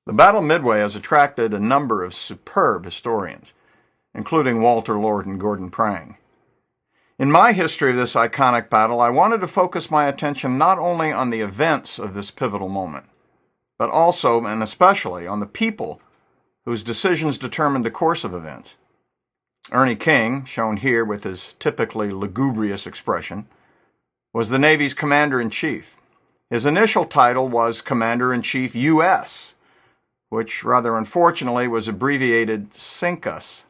The Battle of Midway has attracted a number of superb historians, including Walter Lord and Gordon Prang. In my history of this iconic battle, I wanted to focus my attention not only on the events of this pivotal moment, but also and especially on the people whose decisions determined the course of events. Ernie King, shown here with his typically lugubrious expression, was the Navy's Commander-in-Chief. His initial title was Commander-in-Chief U.S., which rather unfortunately was abbreviated SINCUS.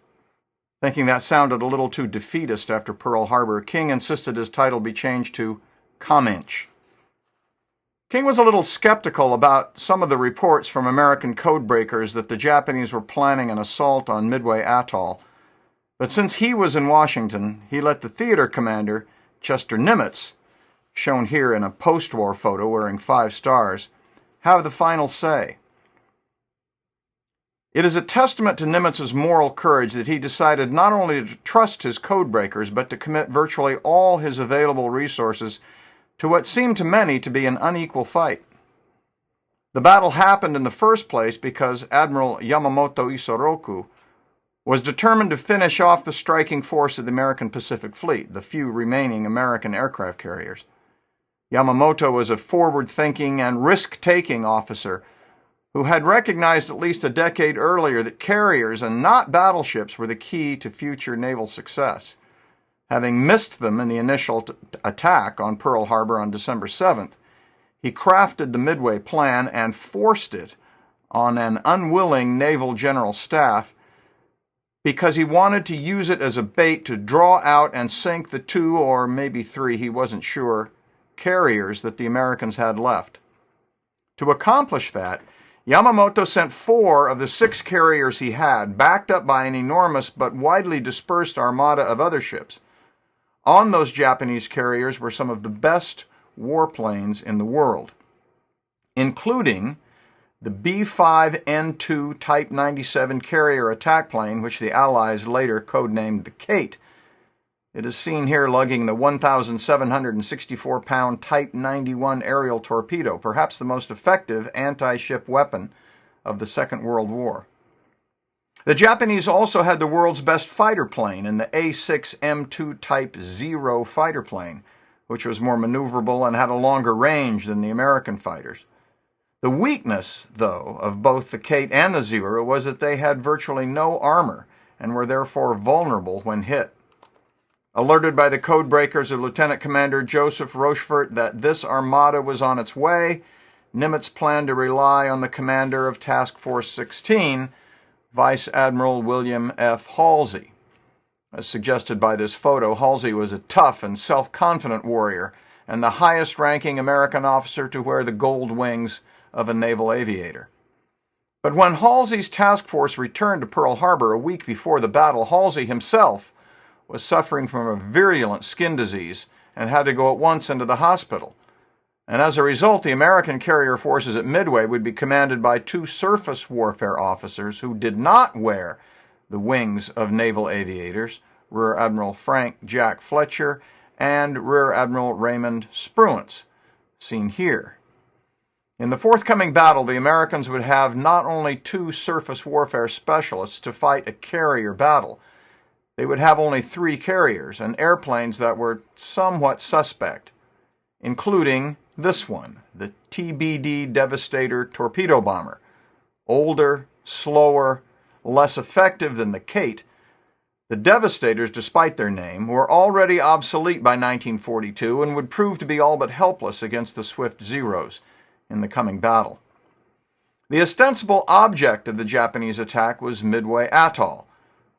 Thinking that sounded a little too defeatist after Pearl Harbor, King insisted his title be changed to COMINCH. King was a little skeptical about some of the reports from American codebreakers that the Japanese were planning an assault on Midway Atoll, but since he was in Washington, he let the theater commander, Chester Nimitz, shown here in a post-war photo wearing 5 stars, have the final say. It is a testament to Nimitz's moral courage that he decided not only to trust his codebreakers, but to commit virtually all his available resources to what seemed to many to be an unequal fight. The battle happened in the first place because Admiral Yamamoto Isoroku was determined to finish off the striking force of the American Pacific Fleet, the few remaining American aircraft carriers. Yamamoto was a forward-thinking and risk-taking officer who had recognized at least a decade earlier that carriers and not battleships were the key to future naval success. Having missed them in the initial attack on Pearl Harbor on December 7th, he crafted the Midway Plan and forced it on an unwilling naval general staff because he wanted to use it as a bait to draw out and sink the 2 or maybe 3, he wasn't sure, carriers that the Americans had left. To accomplish that, Yamamoto sent 4 of the 6 carriers he had, backed up by an enormous but widely dispersed armada of other ships. On those Japanese carriers were some of the best warplanes in the world, including the B-5N2 Type 97 carrier attack plane, which the Allies later codenamed the Kate. It is seen here lugging the 1,764-pound Type 91 aerial torpedo, perhaps the most effective anti-ship weapon of the Second World War. The Japanese also had the world's best fighter plane in the A-6M2 Type 0 fighter plane, which was more maneuverable and had a longer range than the American fighters. The weakness, though, of both the Kate and the Zero was that they had virtually no armor and were therefore vulnerable when hit. Alerted by the codebreakers of Lieutenant Commander Joseph Rochefort that this armada was on its way, Nimitz planned to rely on the commander of Task Force 16, Vice Admiral William F. Halsey. As suggested by this photo, Halsey was a tough and self-confident warrior and the highest-ranking American officer to wear the gold wings of a naval aviator. But when Halsey's task force returned to Pearl Harbor a week before the battle, Halsey himself was suffering from a virulent skin disease and had to go at once into the hospital. And as a result, the American carrier forces at Midway would be commanded by 2 surface warfare officers who did not wear the wings of naval aviators, Rear Admiral Frank Jack Fletcher and Rear Admiral Raymond Spruance, seen here. In the forthcoming battle, the Americans would have not only 2 surface warfare specialists to fight a carrier battle, they would have only 3 carriers and airplanes that were somewhat suspect, including this one, the TBD Devastator torpedo bomber. Older, slower, less effective than the Kate, the Devastators, despite their name, were already obsolete by 1942 and would prove to be all but helpless against the swift Zeros in the coming battle. The ostensible object of the Japanese attack was Midway Atoll,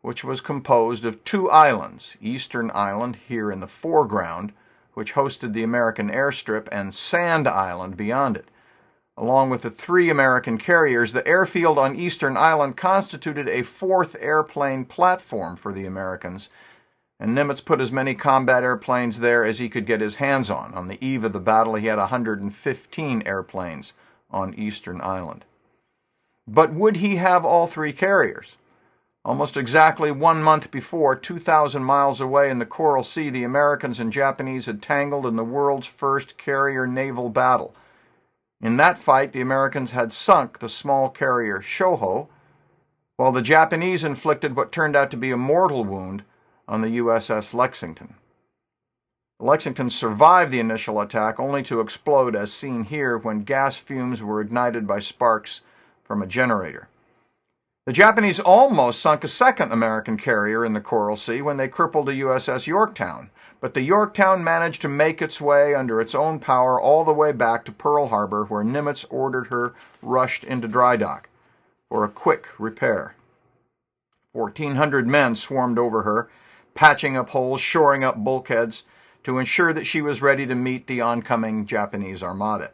which was composed of 2 islands, Eastern Island here in the foreground, which hosted the American airstrip, and Sand Island beyond it. Along with the 3 American carriers, the airfield on Eastern Island constituted a 4th airplane platform for the Americans, and Nimitz put as many combat airplanes there as he could get his hands on. On the eve of the battle, he had 115 airplanes on Eastern Island. But would he have all 3 carriers? Almost exactly 1 month before, 2,000 miles away in the Coral Sea, the Americans and Japanese had tangled in the world's first carrier naval battle. In that fight, the Americans had sunk the small carrier Shoho, while the Japanese inflicted what turned out to be a mortal wound on the USS Lexington. Lexington survived the initial attack only to explode as seen here when gas fumes were ignited by sparks from a generator. The Japanese almost sunk a second American carrier in the Coral Sea when they crippled the USS Yorktown, but the Yorktown managed to make its way under its own power all the way back to Pearl Harbor, where Nimitz ordered her rushed into dry dock for a quick repair. 1,400 men swarmed over her, patching up holes, shoring up bulkheads, to ensure that she was ready to meet the oncoming Japanese armada.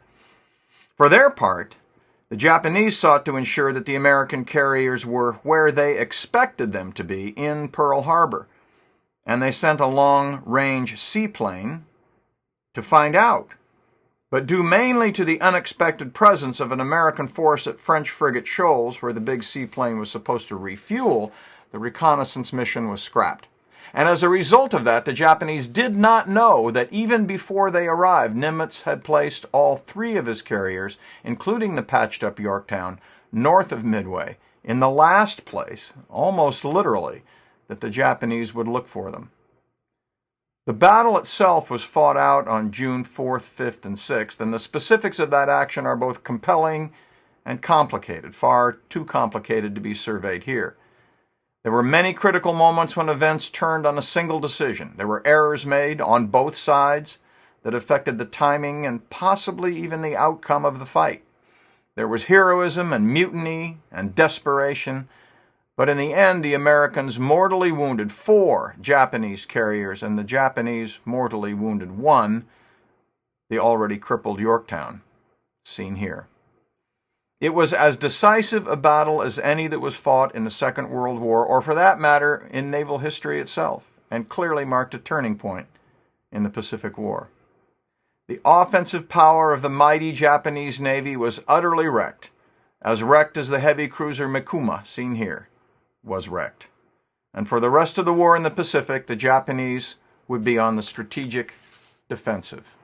For their part, the Japanese sought to ensure that the American carriers were where they expected them to be in Pearl Harbor, and they sent a long-range seaplane to find out. But due mainly to the unexpected presence of an American force at French frigate Shoals, where the big seaplane was supposed to refuel, the reconnaissance mission was scrapped. And as a result of that, the Japanese did not know that even before they arrived, Nimitz had placed all 3 of his carriers, including the patched-up Yorktown, north of Midway, in the last place, almost literally, that the Japanese would look for them. The battle itself was fought out on June 4th, 5th, and 6th, and the specifics of that action are both compelling and complicated, far too complicated to be surveyed here. There were many critical moments when events turned on a single decision. There were errors made on both sides that affected the timing and possibly even the outcome of the fight. There was heroism and mutiny and desperation, but in the end the Americans mortally wounded 4 Japanese carriers and the Japanese mortally wounded 1, the already crippled Yorktown, seen here. It was as decisive a battle as any that was fought in the Second World War, or for that matter, in naval history itself, and clearly marked a turning point in the Pacific War. The offensive power of the mighty Japanese Navy was utterly wrecked as the heavy cruiser Mikuma, seen here, was wrecked. And for the rest of the war in the Pacific, the Japanese would be on the strategic defensive.